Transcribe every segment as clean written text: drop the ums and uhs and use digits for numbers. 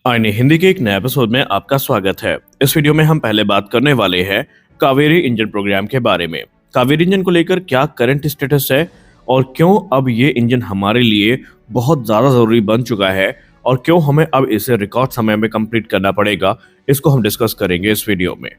आईने हिंदी के एक नए एपिसोड में आपका स्वागत है। इस वीडियो में हम पहले बात करने वाले हैं कावेरी इंजन प्रोग्राम के बारे में। कावेरी इंजन को लेकर क्या करंट स्टेटस है और क्यों अब ये इंजन हमारे लिए बहुत ज़्यादा ज़रूरी बन चुका है और क्यों हमें अब इसे रिकॉर्ड समय में कंप्लीट करना पड़ेगा, इसको हम डिस्कस करेंगे इस वीडियो में।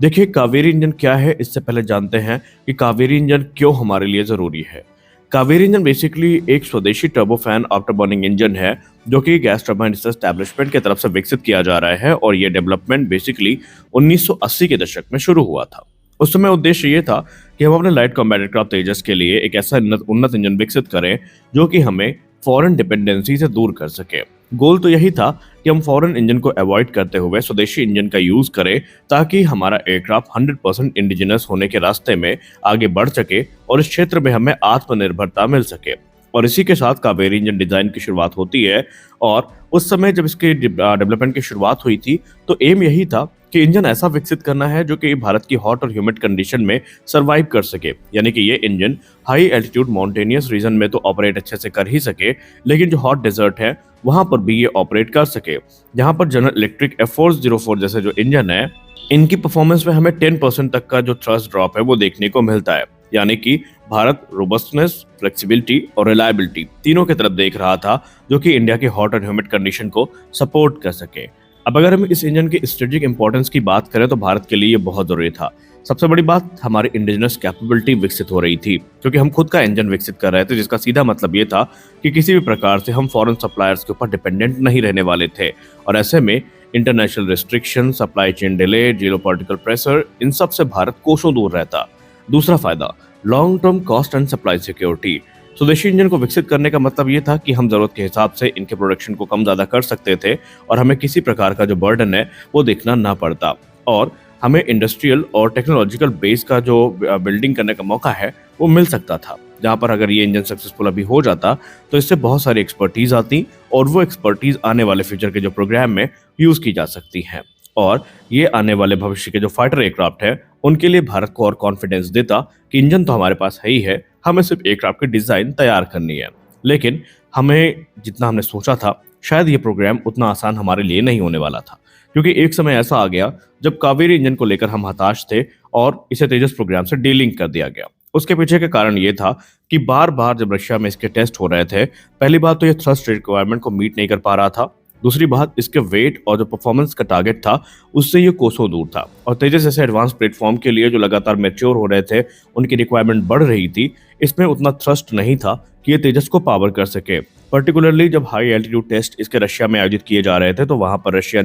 देखिए, कावेरी इंजन क्या है, इससे पहले जानते हैं कि कावेरी इंजन क्यों हमारे लिए ज़रूरी है। कावेरी इंजन बेसिकली एक स्वदेशी टर्बोफैन आफ्टर बर्निंग इंजन है जो कि गैस टरबाइन रिसर्च एस्टैब्लिशमेंट की तरफ से विकसित किया जा रहा है और ये डेवलपमेंट बेसिकली 1980 के दशक में शुरू हुआ था। उस समय उद्देश्य ये था कि हम अपने लाइट कॉम्बैट एयरक्राफ्ट तेजस के लिए एक ऐसा उन्नत इंजन विकसित करें जो कि हमें फॉरेन डिपेंडेंसी से दूर कर सके। गोल तो यही था कि हम फॉरेन इंजन को अवॉइड करते हुए स्वदेशी इंजन का यूज करें ताकि हमारा एयरक्राफ्ट 100% इंडिजिनस होने के रास्ते में आगे बढ़ सके और इस क्षेत्र में हमें आत्मनिर्भरता मिल सके। और इसी के साथ कावेरी इंजन डिजाइन की शुरुआत होती है और उस समय जब इसके डेवलपमेंट की शुरुआत हुई थी तो एम यही था कि इंजन ऐसा विकसित करना है जो कि भारत की हॉट और ह्यूमिड कंडीशन में सरवाइव कर सके। यानी कि ये engine high altitude mountainous region में तो ऑपरेट अच्छे से कर ही सके, लेकिन जो हॉट डेजर्ट है वहां पर भी ये ऑपरेट कर सके। जहां पर जनरल इलेक्ट्रिक F404 जैसे जो इंजन है, इनकी परफॉर्मेंस में हमें 10% तक का जो थ्रस्ट ड्रॉप है वो देखने को मिलता है। यानी कि भारत रोबस्टनेस, फ्लेक्सिबिलिटी और रिलायबिलिटी तीनों की तरफ देख रहा था जो कि इंडिया के हॉट और ह्यूमिड कंडीशन को सपोर्ट कर सके। अब अगर हम इस इंजन की स्ट्रेटेजिक इंपॉर्टेंस की बात करें तो भारत के लिए ये बहुत जरूरी था। सबसे बड़ी बात, हमारी इंडिजिनस कैपेबिलिटी विकसित हो रही थी क्योंकि हम खुद का इंजन विकसित कर रहे थे, जिसका सीधा मतलब ये था कि किसी भी प्रकार से हम फॉरेन सप्लायर्स के ऊपर डिपेंडेंट नहीं रहने वाले थे। और ऐसे में international restriction, supply chain delay, geopolitical pressure, इन सब से भारत कोसों दूर रहता। दूसरा फायदा, long term cost and supply security. स्वदेशी इंजन को विकसित करने का मतलब ये था कि हम जरूरत के हिसाब से इनके प्रोडक्शन को कम ज्यादा कर सकते थे और हमें किसी प्रकार का जो बर्डन है वो देखना ना पड़ता और हमें इंडस्ट्रियल और टेक्नोलॉजिकल बेस का जो बिल्डिंग करने का मौका है वो मिल सकता था। जहाँ पर अगर ये इंजन सक्सेसफुल अभी हो जाता तो इससे बहुत सारी एक्सपर्टीज आती और वो एक्सपर्टीज आने वाले फ्यूचर के जो प्रोग्राम में यूज की जा सकती हैं और ये आने वाले भविष्य के जो फाइटर एयरक्राफ्ट है उनके लिए भारत को और कॉन्फिडेंस देता कि इंजन तो हमारे पास है ही है, हमें सिर्फ एयरक्राफ्ट की डिजाइन तैयार करनी है। लेकिन हमें जितना हमने सोचा था शायद ये प्रोग्राम उतना आसान हमारे लिए नहीं होने वाला था, क्योंकि एक समय ऐसा आ गया जब कावेरी इंजन को लेकर हम हताश थे और इसे तेजस प्रोग्राम से डीलिंक कर दिया गया। उसके पीछे का कारण ये था कि बार बार जब रशिया में इसके टेस्ट हो रहे थे, पहली बात तो ये थ्रस्ट रिक्वायरमेंट को मीट नहीं कर पा रहा था। दूसरी बात, इसके वेट और जो परफॉर्मेंस का टारगेट था उससे ये कोसों दूर था और तेजस जैसे एडवांस प्लेटफॉर्म के लिए जो लगातार मैच्योर हो रहे थे, उनकी रिक्वायरमेंट बढ़ रही थी। इसमें उतना थ्रस्ट नहीं था कि ये तेजस को पावर कर सके। पर्टिकुलरली जब हाई एल्टीट्यूड टेस्ट इसके रशिया में आयोजित किए जा रहे थे तो वहां पर रशिया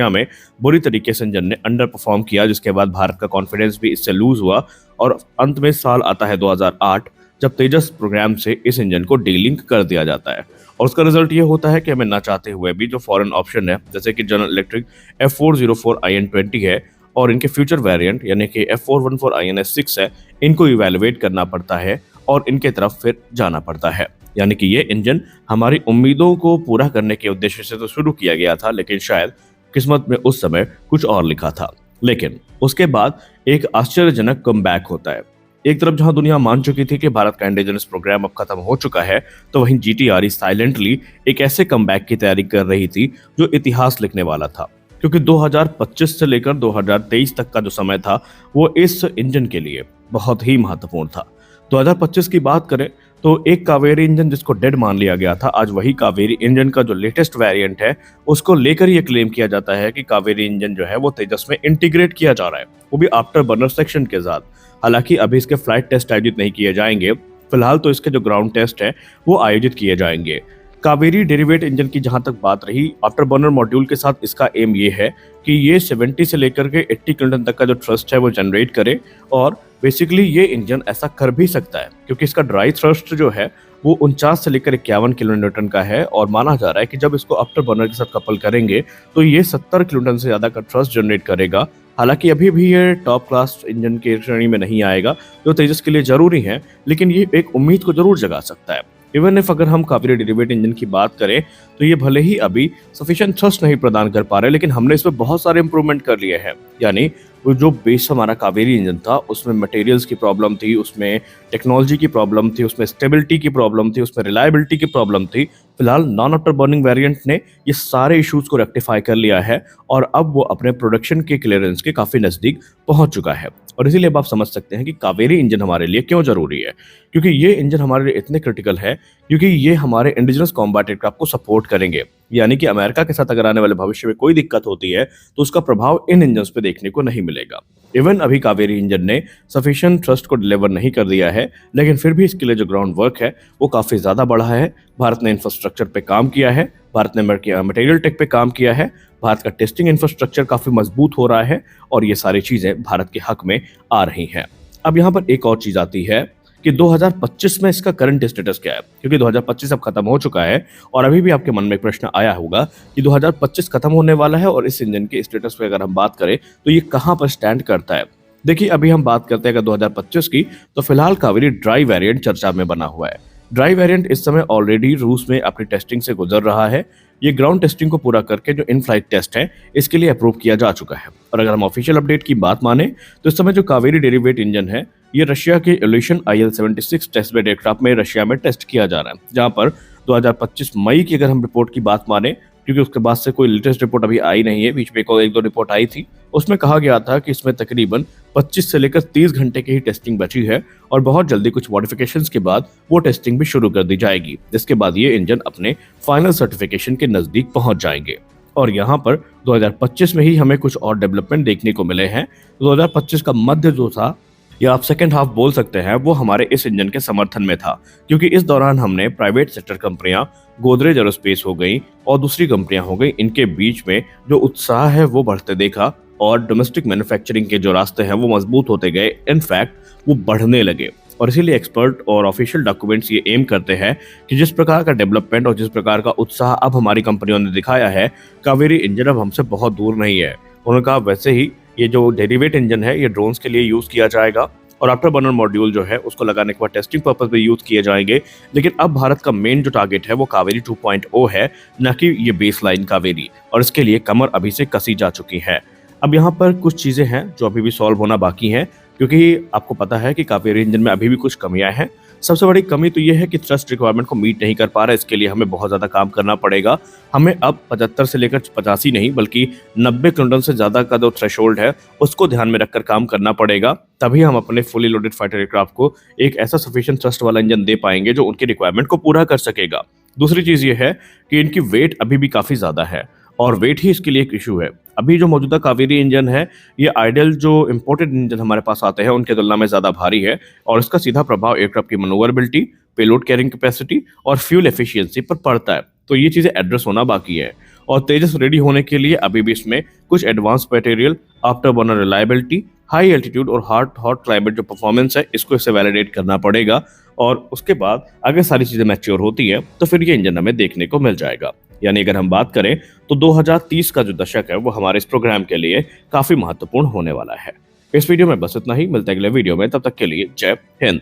में बुरी तरीके से इंजन ने अंडर परफॉर्म किया, जिसके बाद भारत का कॉन्फिडेंस भी इससे लूज हुआ और अंत में साल आता है 2008 जब तेजस प्रोग्राम से इस इंजन को डीलिंक कर दिया जाता है। और उसका रिजल्ट ये होता है कि हमें ना चाहते हुए भी जो फॉरेन ऑप्शन है जैसे कि जनरल इलेक्ट्रिक F404 IN20 है और इनके फ्यूचर वेरिएंट यानी कि F414 INS6 है, इनको इवेलुएट करना पड़ता है और इनके तरफ फिर जाना पड़ता है। यानी कि ये इंजन हमारी उम्मीदों को पूरा करने के उद्देश्य से तो शुरू किया गया था, लेकिन शायद किस्मत में उस समय कुछ और लिखा था। लेकिन उसके बाद एक आश्चर्यजनक कमबैक होता है। एक तरफ जहां दुनिया मान चुकी थी कि भारत का इंडिजिनस प्रोग्राम अब खत्म हो चुका है, तो वहीं GTRE साइलेंटली एक ऐसे कमबैक की तैयारी कर रही थी जो इतिहास लिखने वाला था, क्योंकि 2025 से लेकर 2023 तक का जो समय था वो इस इंजन के लिए बहुत ही महत्वपूर्ण था। 2025 की बात करें तो एक कावेरी इंजन जिसको डेड मान लिया गया था, आज वही कावेरी इंजन का जो लेटेस्ट वेरिएंट है उसको लेकर ये क्लेम किया जाता है कि कावेरी इंजन जो है वो तेजस में इंटीग्रेट किया जा रहा है, वो भी आफ्टर बर्नर सेक्शन के साथ। हालांकि अभी इसके फ्लाइट टेस्ट आयोजित नहीं किए जाएंगे, फिलहाल तो इसके जो ग्राउंड टेस्ट है वो आयोजित किए जाएंगे। कावेरी डेरिवेट इंजन की जहां तक बात रही, आफ्टर बर्नर मॉड्यूल के साथ इसका एम ये है कि ये 70 से लेकर के 80 किलोटन तक का जो थ्रस्ट है वो जनरेट करे और बेसिकली ये इंजन ऐसा कर भी सकता है क्योंकि इसका ड्राई थ्रस्ट जो है वो 49 से लेकर 51 किलो न्यूटन का है और माना जा रहा है कि जब इसको आफ्टर बर्नर के साथ कपल करेंगे तो ये 70 किलोटन से ज्यादा का थ्रस्ट जनरेट करेगा। हालांकि अभी भी ये टॉप क्लास इंजन की श्रेणी में नहीं आएगा जो तेजस के लिए जरूरी है, लेकिन ये एक उम्मीद को जरूर जगा सकता है। इवन इफ अगर हम कावेरी डेरिवेट इंजन की बात करें तो ये भले ही अभी सफिशिएंट थ्रस्ट नहीं प्रदान कर पा रहे, लेकिन हमने इसमें बहुत सारे इंप्रूवमेंट कर लिए हैं। यानी वो जो बेस हमारा कावेरी इंजन था उसमें मटेरियल्स की प्रॉब्लम थी, उसमें टेक्नोलॉजी की प्रॉब्लम थी, उसमें स्टेबिलिटी की प्रॉब्लम थी, उसमें रिलायबिलिटी की प्रॉब्लम थी। फिलहाल नॉन आफ्टर बर्निंग वेरिएंट ने ये सारे इश्यूज को रेक्टिफाई कर लिया है और अब वो अपने प्रोडक्शन के क्लियरेंस के काफी नजदीक पहुंच चुका है। और इसीलिए अब आप समझ सकते हैं कि कावेरी इंजन हमारे लिए क्यों जरूरी है, क्योंकि ये इंजन हमारे लिए इतने क्रिटिकल है क्योंकि ये हमारे इंडिजिनस कॉम्बैट एयरक्राफ्ट को सपोर्ट करेंगे। यानी कि अमेरिका के साथ अगर आने वाले भविष्य में कोई दिक्कत होती है तो उसका प्रभाव इन इंजन पे देखने को नहीं मिलेगा। इवन अभी कावेरी इंजन ने सफिशिएंट थ्रस्ट को डिलीवर नहीं कर दिया है, लेकिन फिर भी इसके लिए जो ग्राउंड वर्क है वो काफी ज्यादा बढ़ा है। भारत ने इंफ्रास्ट्रक्चर पे काम किया है, भारत ने मटेरियल टेक पे काम किया है, भारत का टेस्टिंग इंफ्रास्ट्रक्चर काफी मजबूत हो रहा है और ये सारी चीजें भारत के हक में आ रही हैं। अब यहाँ पर एक और चीज आती है कि 2025 में इसका करंट स्टेटस क्या है, क्योंकि 2025 अब खत्म हो चुका है और अभी भी आपके मन में एक प्रश्न आया होगा कि 2025 खत्म होने वाला है और इस इंजन के स्टेटस पे अगर हम बात करें तो ये कहां पर स्टैंड करता है। देखिए, अभी हम बात करते हैं अगर 2025 की, तो फिलहाल कावेरी ड्राई वेरिएंट चर्चा में बना हुआ है। ड्राई वेरिएंट इस समय ऑलरेडी रूस में अपनी टेस्टिंग से गुजर रहा है। ये ग्राउंड टेस्टिंग को पूरा करके जो इन फ्लाइट टेस्ट है इसके लिए अप्रूव किया जा चुका है। और अगर हम ऑफिशियल अपडेट की बात माने तो इस समय जो कावेरी डेरिवेट इंजन है ये रशिया के इल्यूशन IL-76 टेस्टबेड एयरक्राफ्ट में रशिया में टेस्ट किया जा रहा है, जहां पर 2025 मई की अगर हम रिपोर्ट की बात माने, क्योंकि उसके बाद से कोई लेटेस्ट रिपोर्ट अभी आई नहीं है, बीच में एक दो रिपोर्ट आई थी, उसमें कहा गया था कि इसमें तकरीबन 25 से लेकर 30 घंटे की ही टेस्टिंग बची है और बहुत जल्दी कुछ मॉडिफिकेशंस के बाद वो टेस्टिंग भी शुरू कर दी जाएगी, जिसके बाद ये इंजन अपने फाइनल सर्टिफिकेशन के नजदीक पहुंच जाएंगे। और यहाँ पर 2025 में ही हमें कुछ और डेवलपमेंट देखने को मिले हैं। 2025 का मध्य जो था, या आप सेकेंड हाफ बोल सकते हैं, वो हमारे इस इंजन के समर्थन में था, क्योंकि इस दौरान हमने प्राइवेट सेक्टर कंपनियां गोदरेज एरोस्पेस हो गई और दूसरी कंपनियां हो गई, इनके बीच में जो उत्साह है वो बढ़ते देखा और डोमेस्टिक मैन्युफैक्चरिंग के जो रास्ते हैं वो मजबूत होते गए, इनफैक्ट वो बढ़ने लगे। और इसीलिए एक्सपर्ट और ऑफिशियल डॉक्यूमेंट्स ये एम करते हैं कि जिस प्रकार का डेवलपमेंट और जिस प्रकार का उत्साह अब हमारी कंपनियों ने दिखाया है, कावेरी इंजन अब हमसे बहुत दूर नहीं है। उन्होंने कहा वैसे ही ये जो डेरिवेट इंजन है ये ड्रोन्स के लिए यूज किया जाएगा और आफ्टर बर्नर मॉड्यूल जो है उसको लगाने के बाद टेस्टिंग पर्पस पे यूज किए जाएंगे। लेकिन अब भारत का मेन जो टारगेट है वो कावेरी 2.0 है, न कि ये बेस लाइन कावेरी, और इसके लिए कमर अभी से कसी जा चुकी है। अब यहाँ पर कुछ चीजें हैं जो अभी भी सॉल्व होना बाकी हैं, क्योंकि आपको पता है कि कावेरी इंजन में अभी भी कुछ कमियां हैं। सबसे बड़ी कमी तो ये है कि थ्रस्ट रिक्वायरमेंट को मीट नहीं कर पा रहा है। इसके लिए हमें बहुत ज़्यादा काम करना पड़ेगा। हमें अब 75 से लेकर 85 नहीं बल्कि 90 क्विंटल से ज़्यादा का जो थ्रेशोल्ड है उसको ध्यान में रखकर काम करना पड़ेगा, तभी हम अपने फुली लोडेड फाइटर एयरक्राफ्ट को एक ऐसा सफिशिएंट थ्रस्ट वाला इंजन दे पाएंगे जो उनकी रिक्वायरमेंट को पूरा कर सकेगा। दूसरी चीज़ ये है कि इनकी वेट अभी भी काफ़ी ज़्यादा है और वेट ही इसके लिए एक इशू है। अभी जो मौजूदा कावेरी इंजन है ये आइडियल जो इंपोर्टेड इंजन हमारे पास आते हैं उनके तुलना में ज़्यादा भारी है और इसका सीधा प्रभाव एयरक्राफ्ट की मनोवरेबिलिटी, पेलोड कैरिंग कैपेसिटी और फ्यूल एफिशिएंसी पर पड़ता है। तो ये चीज़ें एड्रेस होना बाकी है और तेजस रेडी होने के लिए अभी भी इसमें कुछ advance material, after burner reliability, high altitude और हॉट क्लाइमेट जो परफॉर्मेंस है इसको इससे वैलिडेट करना पड़ेगा। और उसके बाद अगर सारी चीज़ें मैच्योर होती है तो फिर ये इंजन हमें देखने को मिल जाएगा। यानी अगर हम बात करें तो 2030 का जो दशक है वो हमारे इस प्रोग्राम के लिए काफी महत्वपूर्ण होने वाला है। इस वीडियो में बस इतना ही, मिलते हैं अगले वीडियो में, तब तक के लिए जय हिंद।